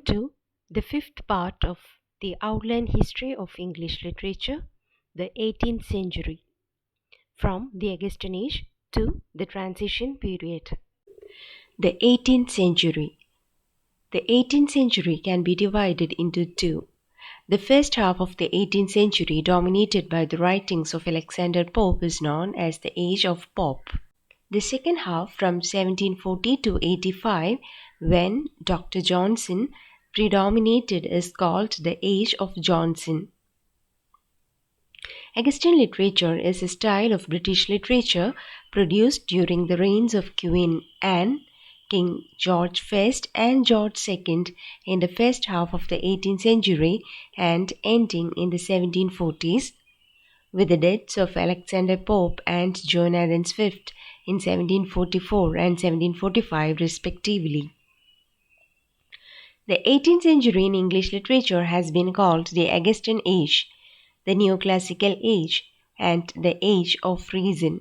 To the fifth part of the outline history of English literature, the 18th century, from the Augustan Age to the transition period. The 18th century. The 18th century can be divided into two. The first half of the 18th century, dominated by the writings of Alexander Pope, is known as the Age of Pope. The second half, from 1740 to 85, when Dr. Johnson predominated, is called the Age of Johnson. Augustan literature is a style of British literature produced during the reigns of Queen Anne, King George I and George II in the first half of the 18th century and ending in the 1740s, with the deaths of Alexander Pope and Jonathan Swift in 1744 and 1745 respectively. The 18th century in English literature has been called the Augustan Age, the Neoclassical Age, and the Age of Reason.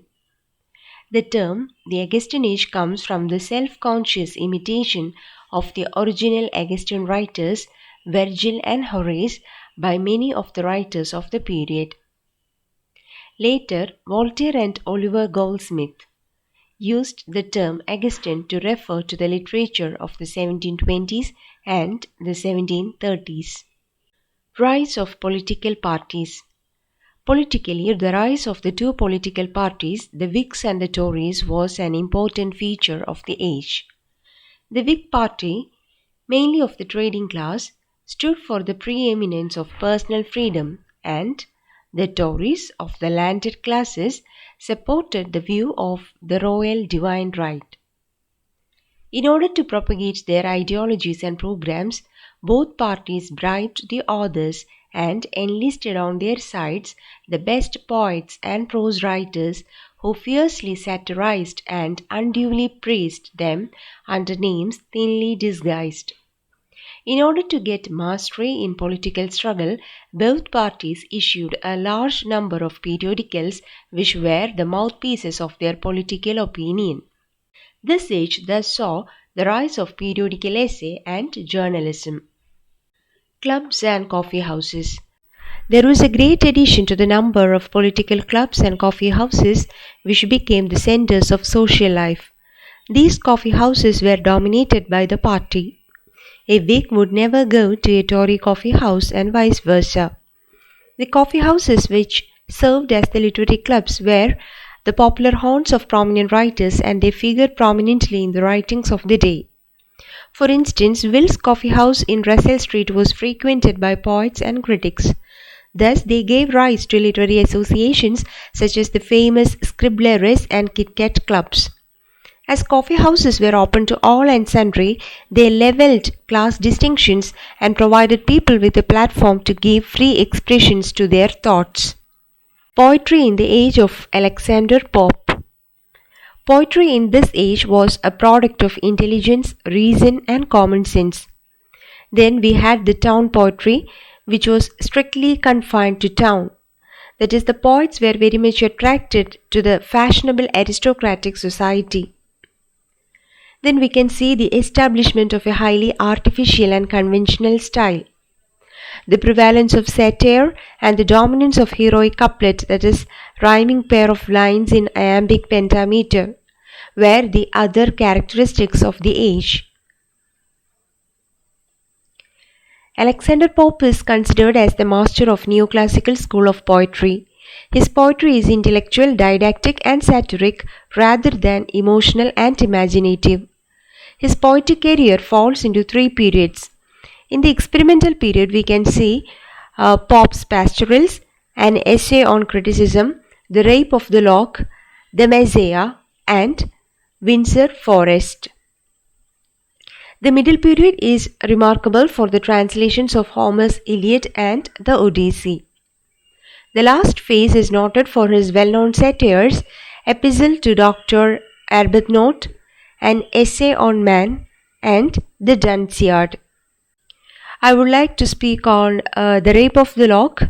The term the Augustan Age comes from the self-conscious imitation of the original Augustan writers, Virgil and Horace, by many of the writers of the period. Later, Voltaire and Oliver Goldsmith used the term Augustan to refer to the literature of the 1720s and the 1730s. Rise of political parties. Politically, the rise of the two political parties, the Whigs and the Tories, was an important feature of the age. The Whig party, mainly of the trading class, stood for the preeminence of personal freedom, and the Tories, of the landed classes, supported the view of the royal divine right. In order to propagate their ideologies and programs, both parties bribed the authors and enlisted on their sides the best poets and prose writers who fiercely satirized and unduly praised them under names thinly disguised. In order to get mastery in political struggle, both parties issued a large number of periodicals which were the mouthpieces of their political opinion. This age thus saw the rise of periodical essay and journalism. Clubs and coffee houses. There was a great addition to the number of political clubs and coffee houses which became the centers of social life. These coffee houses were dominated by the party. A Whig would never go to a Tory coffee house and vice versa. The coffee houses which served as the literary clubs were the popular haunts of prominent writers, and they figured prominently in the writings of the day. For instance, Will's Coffee House in Russell Street was frequented by poets and critics. Thus, they gave rise to literary associations such as the famous Scriblerus and Kit Kat clubs. As coffee houses were open to all and sundry, they levelled class distinctions and provided people with a platform to give free expressions to their thoughts. Poetry in the age of Alexander Pope. Poetry in this age was a product of intelligence, reason, and common sense. Then we had the town poetry, which was strictly confined to town. That is, the poets were very much attracted to the fashionable aristocratic society. Then we can see the establishment of a highly artificial and conventional style. The prevalence of satire and the dominance of heroic couplet, that is, rhyming pair of lines in iambic pentameter, were the other characteristics of the age. Alexander Pope is considered as the master of neoclassical school of poetry. His poetry is intellectual, didactic, and satiric rather than emotional and imaginative. His poetic career falls into three periods. In the experimental period, we can see Pope's pastorals, an essay on criticism, the Rape of the Lock, the Messiah, and Windsor Forest. The middle period is remarkable for the translations of Homer's Iliad and the Odyssey. The last phase is noted for his well-known satires, Epistle to Dr. Arbuthnot, an essay on man, and the Dunciad. I would like to speak on The Rape of the Lock.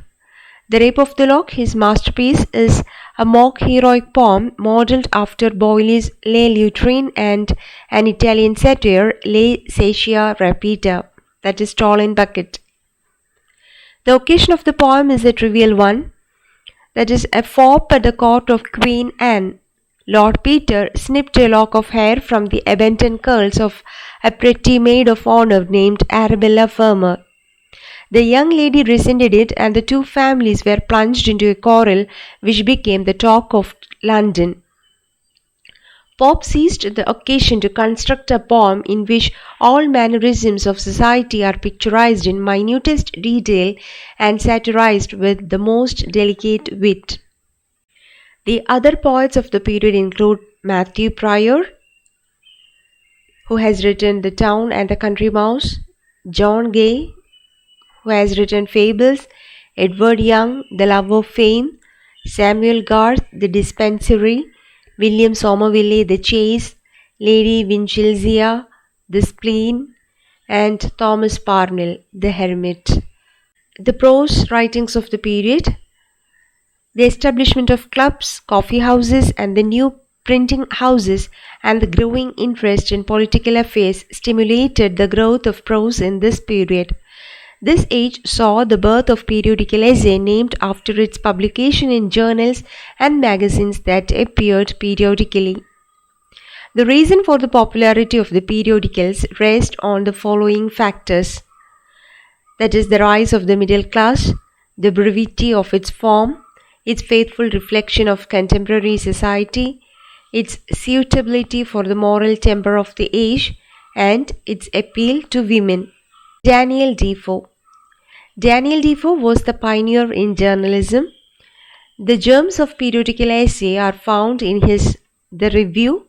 The Rape of the Lock, his masterpiece, is a mock heroic poem modelled after Boileau's Le Lutrine and an Italian satire, Le Scia Rapita. that is tall in bucket. The occasion of the poem is a trivial one, that is a fop at the court of Queen Anne. Lord Peter snipped a lock of hair from the ebony curls of a pretty maid of honor named Arabella Fermor. The young lady resented it, and the two families were plunged into a quarrel which became the talk of London. Pope seized the occasion to construct a poem in which all mannerisms of society are picturized in minutest detail and satirized with the most delicate wit. The other poets of the period include Matthew Prior, who has written The Town and the Country Mouse, John Gay, who has written Fables, Edward Young, The Love of Fame, Samuel Garth, The Dispensary, William Somerville, The Chase, Lady Winchilsea, The Spleen, and Thomas Parnell, The Hermit. The prose writings of the period: the establishment of clubs, coffee houses, and the new printing houses, and the growing interest in political affairs stimulated the growth of prose in this period. This age saw the birth of periodical essay named after its publication in journals and magazines that appeared periodically. The reason for the popularity of the periodicals rests on the following factors: that is, the rise of the middle class, the brevity of its form, its faithful reflection of contemporary society, its suitability for the moral temper of the age, and its appeal to women. Daniel Defoe. Daniel Defoe was the pioneer in journalism. The germs of periodical essay are found in his The Review,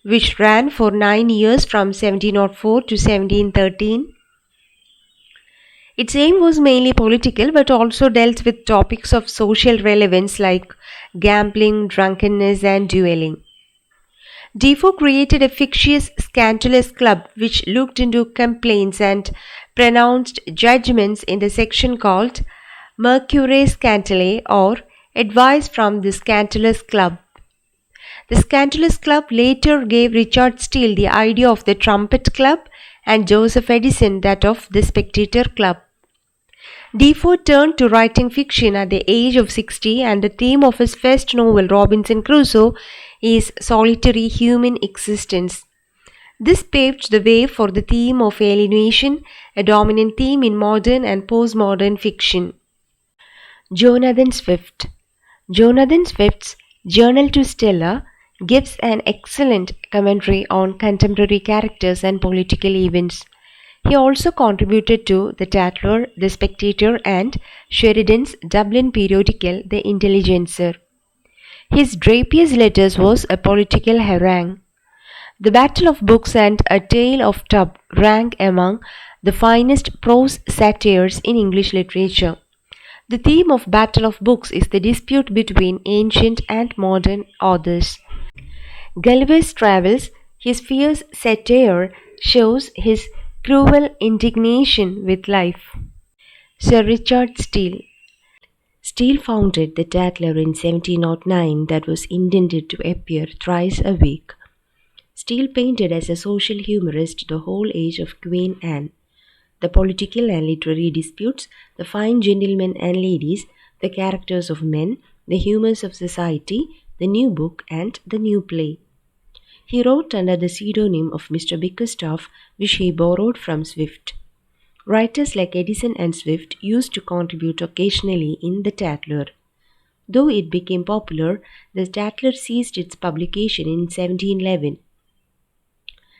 which ran for 9 years from 1704 to 1713. Its aim was mainly political, but also dealt with topics of social relevance like gambling, drunkenness, and dueling. Defoe created a fictitious, scandalous club which looked into complaints and pronounced judgments in the section called Mercury Scandale, or Advice from the Scandalous Club. The Scandalous Club later gave Richard Steele the idea of the Trumpet Club and Joseph Edison that of the Spectator Club. Defoe turned to writing fiction at the age of 60, and the theme of his first novel, Robinson Crusoe, is solitary human existence. This paved the way for the theme of alienation, a dominant theme in modern and postmodern fiction. Jonathan Swift. Jonathan Swift's Journal to Stella gives an excellent commentary on contemporary characters and political events. He also contributed to The Tatler, The Spectator, and Sheridan's Dublin periodical, The Intelligencer. His Drapier's Letters was a political harangue. The Battle of Books and A Tale of Tub rank among the finest prose satires in English literature. The theme of Battle of Books is the dispute between ancient and modern authors. Gulliver's Travels, his fierce satire, shows his cruel indignation with life. Sir Richard Steele. Steele founded the Tatler in 1709 that was intended to appear thrice a week. Steele painted as a social humorist the whole age of Queen Anne, the political and literary disputes, the fine gentlemen and ladies, the characters of men, the humours of society, the new book, and the new play. He wrote under the pseudonym of Mr. Bickerstaff, which he borrowed from Swift. Writers like Edison and Swift used to contribute occasionally in the Tatler. Though it became popular, the Tatler ceased its publication in 1711.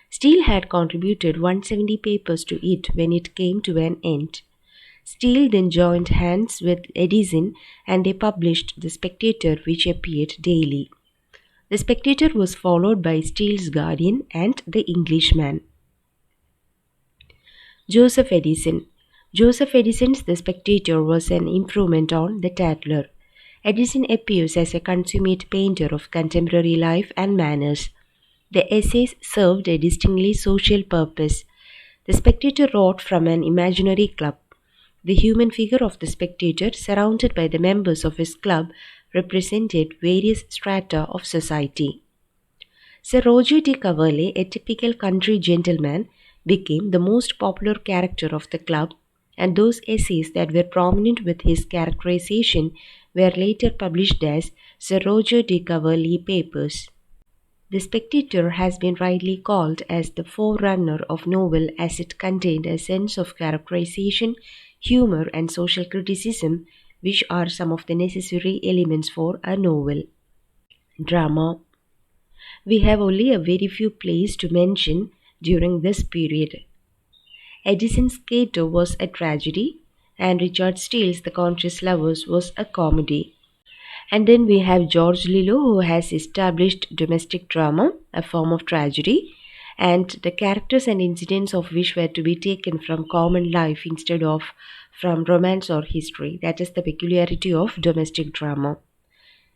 Steele had contributed 170 papers to it when it came to an end. Steele then joined hands with Edison and they published The Spectator, which appeared daily. The Spectator was followed by Steele's Guardian and The Englishman. Joseph Edison. Joseph Edison's The Spectator was an improvement on The Tatler. Edison appears as a consummate painter of contemporary life and manners. The essays served a distinctly social purpose. The Spectator wrote from an imaginary club. The human figure of the Spectator, surrounded by the members of his club, represented various strata of society. Sir Roger de Coverley, a typical country gentleman, became the most popular character of the club, and those essays that were prominent with his characterization were later published as Sir Roger de Coverley Papers. The Spectator has been rightly called as the forerunner of novel as it contained a sense of characterization, humor, and social criticism, which are some of the necessary elements for a novel. Drama. We have only a very few plays to mention during this period. Edison's Cato was a tragedy, and Richard Steele's The Conscious Lovers was a comedy. And then we have George Lillo, who has established domestic drama, a form of tragedy, and the characters and incidents of which were to be taken from common life instead of from romance or history. That is the peculiarity of domestic drama.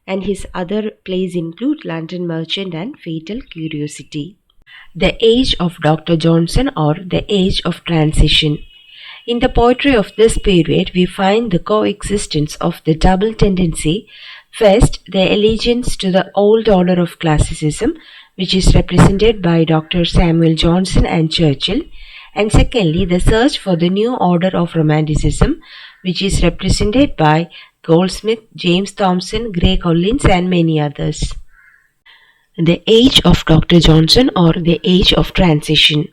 And his other plays include London Merchant and Fatal Curiosity. The Age of Dr. Johnson, or the Age of Transition. In the poetry of this period, we find the coexistence of the double tendency: first, the allegiance to the old order of classicism, which is represented by Dr. Samuel Johnson and Churchill, and secondly, the search for the new order of romanticism, which is represented by Goldsmith, James Thomson, Gray Collins, and many others. The Age of Dr. Johnson, or the Age of Transition.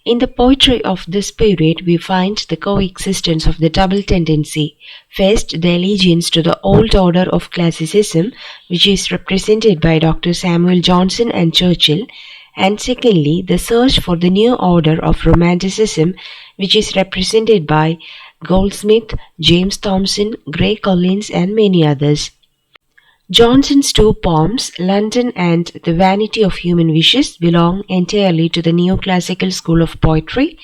In the poetry of this period, we find the coexistence of the double tendency: first, the allegiance to the old order of classicism, which is represented by Dr. Samuel Johnson and Churchill, and secondly, the search for the new order of romanticism, which is represented by Goldsmith, James Thomson, Gray Collins, and many others. Johnson's two poems, London and The Vanity of Human Wishes, belong entirely to the neoclassical school of poetry,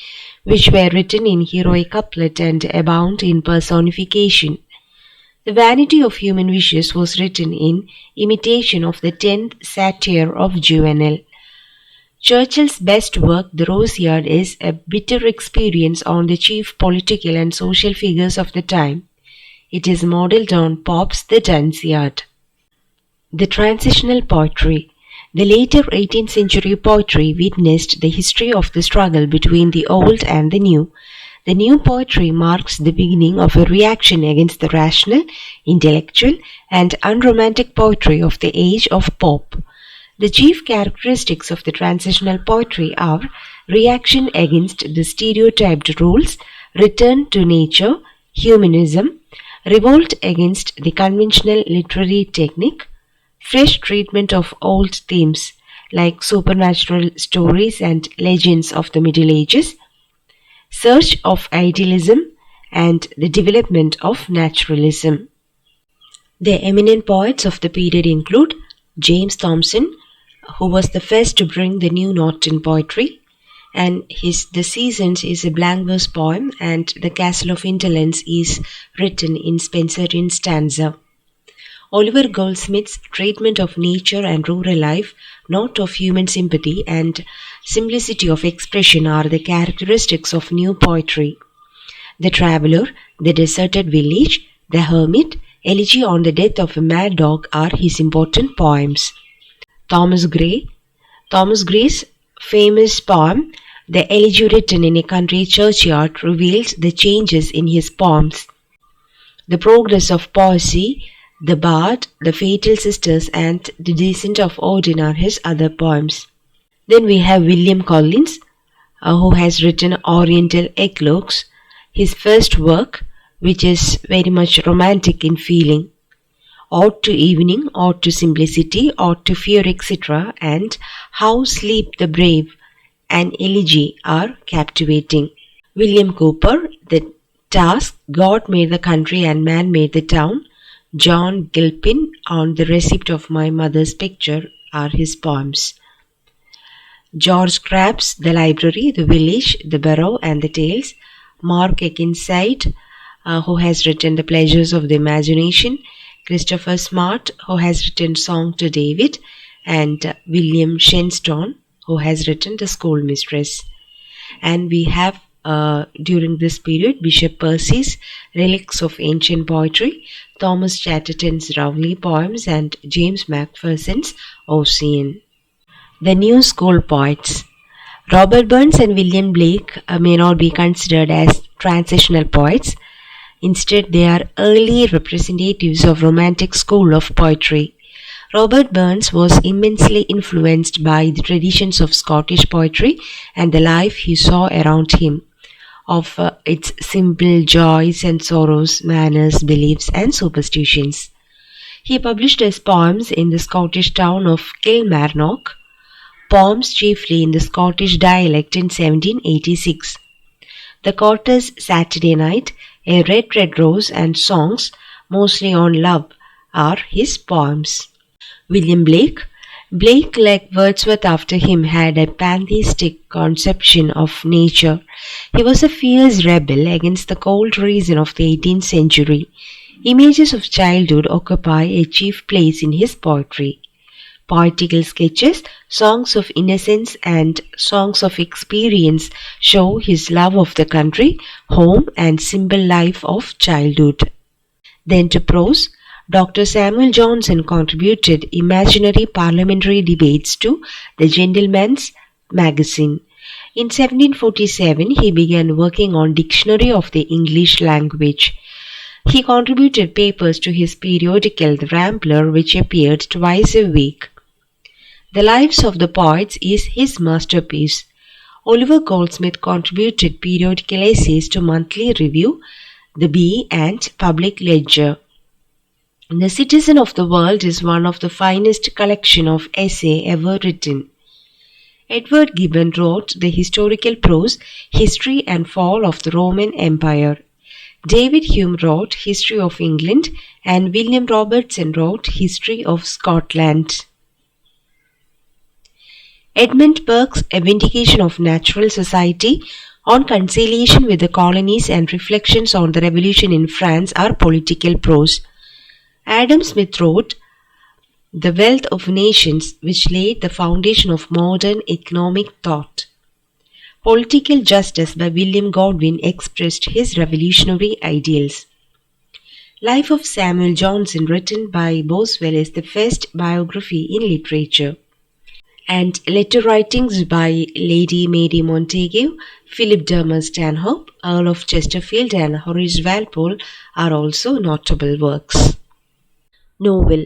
which were written in heroic couplet and abound in personification. The Vanity of Human Wishes was written in imitation of the 10th satire of Juvenal. Churchill's best work, The Roseyard, is a bitter experience on the chief political and social figures of the time. It is modelled on Pope's The Dunciad. The Transitional Poetry. The later 18th century poetry witnessed the history of the struggle between the old and the new. The new poetry marks the beginning of a reaction against the rational, intellectual, and unromantic poetry of the age of Pope. The chief characteristics of the transitional poetry are reaction against the stereotyped rules, return to nature, humanism, revolt against the conventional literary technique, fresh treatment of old themes like supernatural stories and legends of the Middle Ages, search of idealism, and the development of naturalism. The eminent poets of the period include James Thomson, who was the first to bring the new note in poetry, and his The Seasons is a blank verse poem, and The Castle of Indolence is written in Spenserian stanza. Oliver Goldsmith's treatment of nature and rural life, note of human sympathy, and simplicity of expression are the characteristics of new poetry. The Traveller, The Deserted Village, The Hermit, Elegy on the Death of a Mad Dog are his important poems. Thomas Gray's famous poem, The Elegy written in a country churchyard, reveals the changes in his poems. The Progress of Poesy, The Bard, The Fatal Sisters, and The Descent of Odin are his other poems. Then we have William Collins, who has written Oriental Eclogues, his first work, which is very much romantic in feeling. Ode to Evening, Ode to Simplicity, Ode to Fear, etc., and How Sleep the Brave and Elegy are captivating. William Cooper, The Task, God Made the Country and Man Made the Town, John Gilpin, On the Receipt of My Mother's Picture are his poems. George Crabbe's The Library, The Village, The Burrow, and the Tales. Mark Akinside, who has written The Pleasures of the Imagination. Christopher Smart, who has written Song to David, and William Shenstone, who has written The Schoolmistress. And we have during this period Bishop Percy's Relics of Ancient Poetry, Thomas Chatterton's Rowley poems, and James Macpherson's Ossian. The New School Poets. Robert Burns and William Blake may not be considered as transitional poets. Instead, they are early representatives of Romantic school of poetry. Robert Burns was immensely influenced by the traditions of Scottish poetry and the life he saw around him, of its simple joys and sorrows, manners, beliefs, and superstitions. He published his poems in the Scottish town of Kilmarnock, poems chiefly in the Scottish dialect in 1786. The Quarter's Saturday Night, A Red Rose and songs, mostly on love, are his poems. William Blake. Blake, like Wordsworth after him, had a pantheistic conception of nature. He was a fierce rebel against the cold reason of the 18th century. Images of childhood occupy a chief place in his poetry. Poetical sketches, songs of innocence, and songs of experience show his love of the country, home, and simple life of childhood. Then to prose, Dr. Samuel Johnson contributed imaginary parliamentary debates to the Gentleman's Magazine. In 1747, he began working on Dictionary of the English Language. He contributed papers to his periodical The Rambler, which appeared twice a week. The Lives of the Poets is his masterpiece. Oliver Goldsmith contributed periodical essays to Monthly Review, The Bee, and Public Ledger. The Citizen of the World is one of the finest collection of essay ever written. Edward Gibbon wrote the historical prose History and Fall of the Roman Empire. David Hume wrote History of England, and William Robertson wrote History of Scotland. Edmund Burke's A Vindication of Natural Society, On Conciliation with the Colonies, and Reflections on the Revolution in France are political prose. Adam Smith wrote The Wealth of Nations, which laid the foundation of modern economic thought. Political Justice by William Godwin expressed his revolutionary ideals. Life of Samuel Johnson, written by Boswell, is the first biography in literature. And letter writings by Lady Mary Montagu, Philip Dermer Stanhope, Earl of Chesterfield, and Horace Walpole are also notable works. Novel.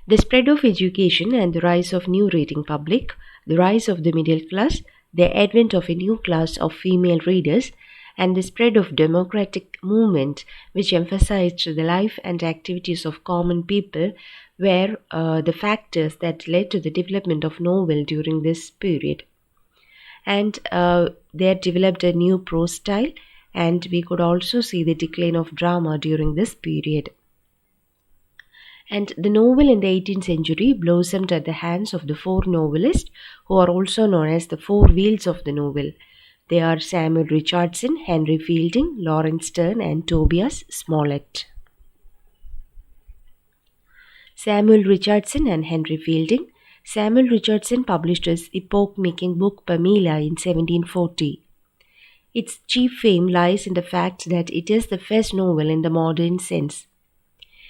The spread of education and the rise of new reading public, the rise of the middle class, the advent of a new class of female readers, and the spread of democratic movement which emphasized the life and activities of common people were the factors that led to the development of novel during this period. And they developed a new prose style, and we could also see the decline of drama during this period. And the novel in the 18th century blossomed at the hands of the four novelists who are also known as the four wheels of the novel. They are Samuel Richardson, Henry Fielding, Lawrence Sterne, and Tobias Smollett. Samuel Richardson and Henry Fielding. Samuel Richardson published his epoch-making book Pamela in 1740. Its chief fame lies in the fact that it is the first novel in the modern sense.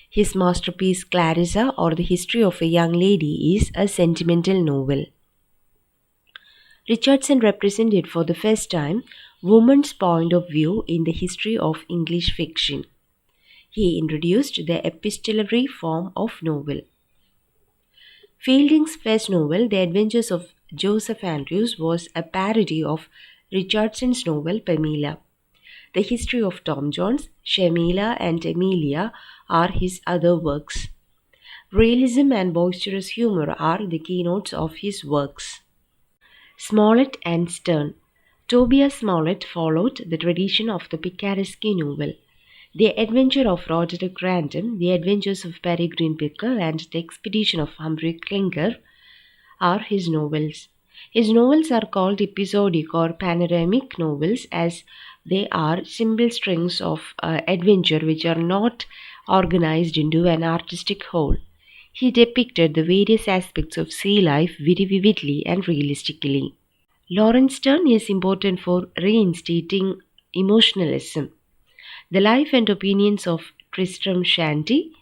His masterpiece Clarissa, or The History of a Young Lady, is a sentimental novel. Richardson represented for the first time woman's point of view in the history of English fiction. He introduced the epistolary form of novel. Fielding's first novel, The Adventures of Joseph Andrews, was a parody of Richardson's novel Pamela. The History of Tom Jones, Shamila, and Amelia are his other works. Realism and boisterous humor are the keynotes of his works. Smollett and Sterne. Tobias Smollett followed the tradition of the picaresque novel. The Adventure of Roderick Random, The Adventures of Peregrine Pickle, and The Expedition of Humphrey Clinker are his novels. His novels are called episodic or panoramic novels as they are simple strings of adventure which are not organized into an artistic whole. He depicted the various aspects of sea life very vividly and realistically. Lawrence Sterne is important for reinstating emotionalism. The Life and Opinions of Tristram Shandy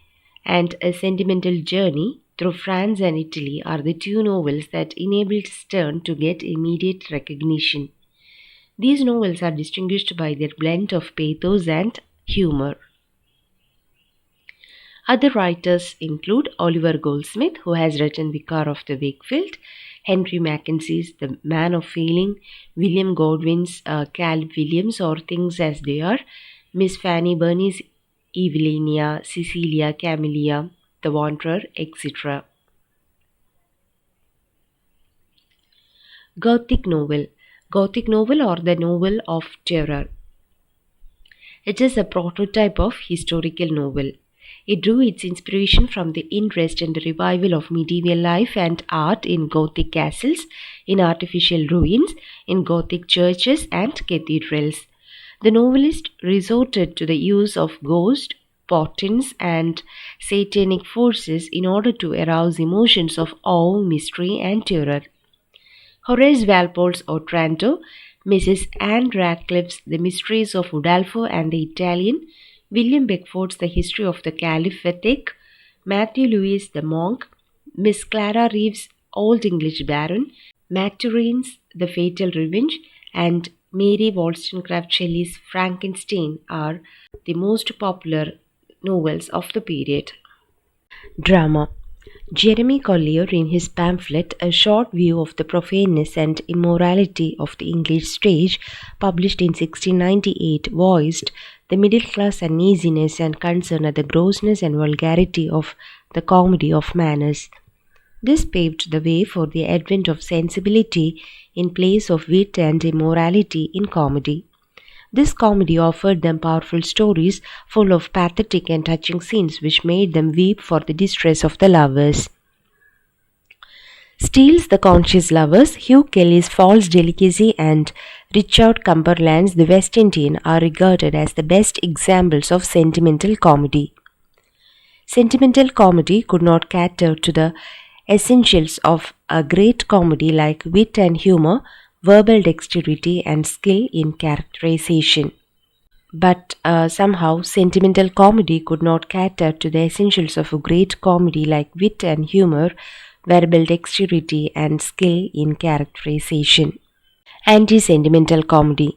and A Sentimental Journey through France and Italy are the two novels that enabled Sterne to get immediate recognition. These novels are distinguished by their blend of pathos and humor. Other writers include Oliver Goldsmith, who has written Vicar of the Wakefield, Henry Mackenzie's The Man of Feeling, William Godwin's Caleb Williams or Things as They Are, Miss Fanny Burney's Evelina, Cecilia, Camellia, The Wanderer, etc. Gothic Novel. Gothic Novel or the Novel of Terror. It is a prototype of historical novel. It drew its inspiration from the interest in the revival of medieval life and art in Gothic castles, in artificial ruins, in Gothic churches and cathedrals. The novelist resorted to the use of ghosts, portents, and satanic forces in order to arouse emotions of awe, mystery, and terror. Horace Walpole's Otranto, Mrs. Anne Radcliffe's The Mysteries of Udolpho and the Italian, William Beckford's The History of the Caliphatic, Matthew Lewis' The Monk, Miss Clara Reeves' Old English Baron, Maturine's The Fatal Revenge, and Mary Wollstonecraft Shelley's Frankenstein are the most popular novels of the period. Drama. Jeremy Collier, in his pamphlet A Short View of the Profaneness and Immorality of the English Stage, published in 1698, voiced the middle-class uneasiness and concern at the grossness and vulgarity of the comedy of manners. This paved the way for the advent of sensibility in place of wit and immorality in comedy. This comedy offered them powerful stories full of pathetic and touching scenes which made them weep for the distress of the lovers. Steele's The Conscious Lovers, Hugh Kelly's False Delicacy, and Richard Cumberland's The West Indian are regarded as the best examples of sentimental comedy. Sentimental comedy could not cater to the essentials of a great comedy like wit and humor, verbal dexterity, and skill in characterization. But somehow, sentimental comedy could not cater to the essentials of a great comedy like wit and humor, verbal dexterity, and skill in characterization. Anti-sentimental comedy.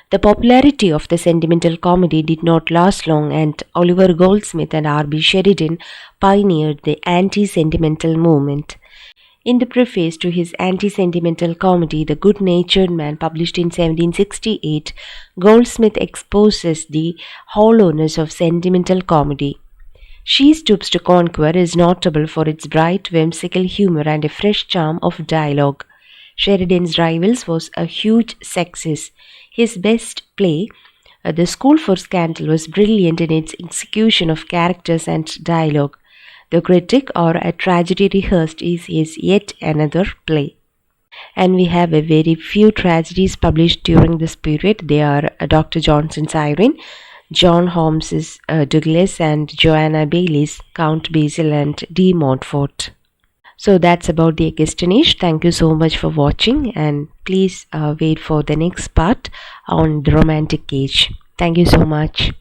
The popularity of the sentimental comedy did not last long, and Oliver Goldsmith and R.B. Sheridan pioneered the anti-sentimental movement. In the preface to his anti-sentimental comedy, The Good-Natured Man, published in 1768, Goldsmith exposes the hollowness of sentimental comedy. She Stoops to Conquer is notable for its bright, whimsical humor and a fresh charm of dialogue. Sheridan's Rivals was a huge success. His best play, The School for Scandal, was brilliant in its execution of characters and dialogue. The Critic, or A Tragedy Rehearsed, is his yet another play. And we have a very few tragedies published during this period. They are Dr. Johnson's Irene, John Holmes's Douglas, and Joanna Baillie's Count Basil and de Montfort. So that's about the Augustan Age. Thank you so much for watching, and please wait for the next part on the Romantic Age. Thank you so much.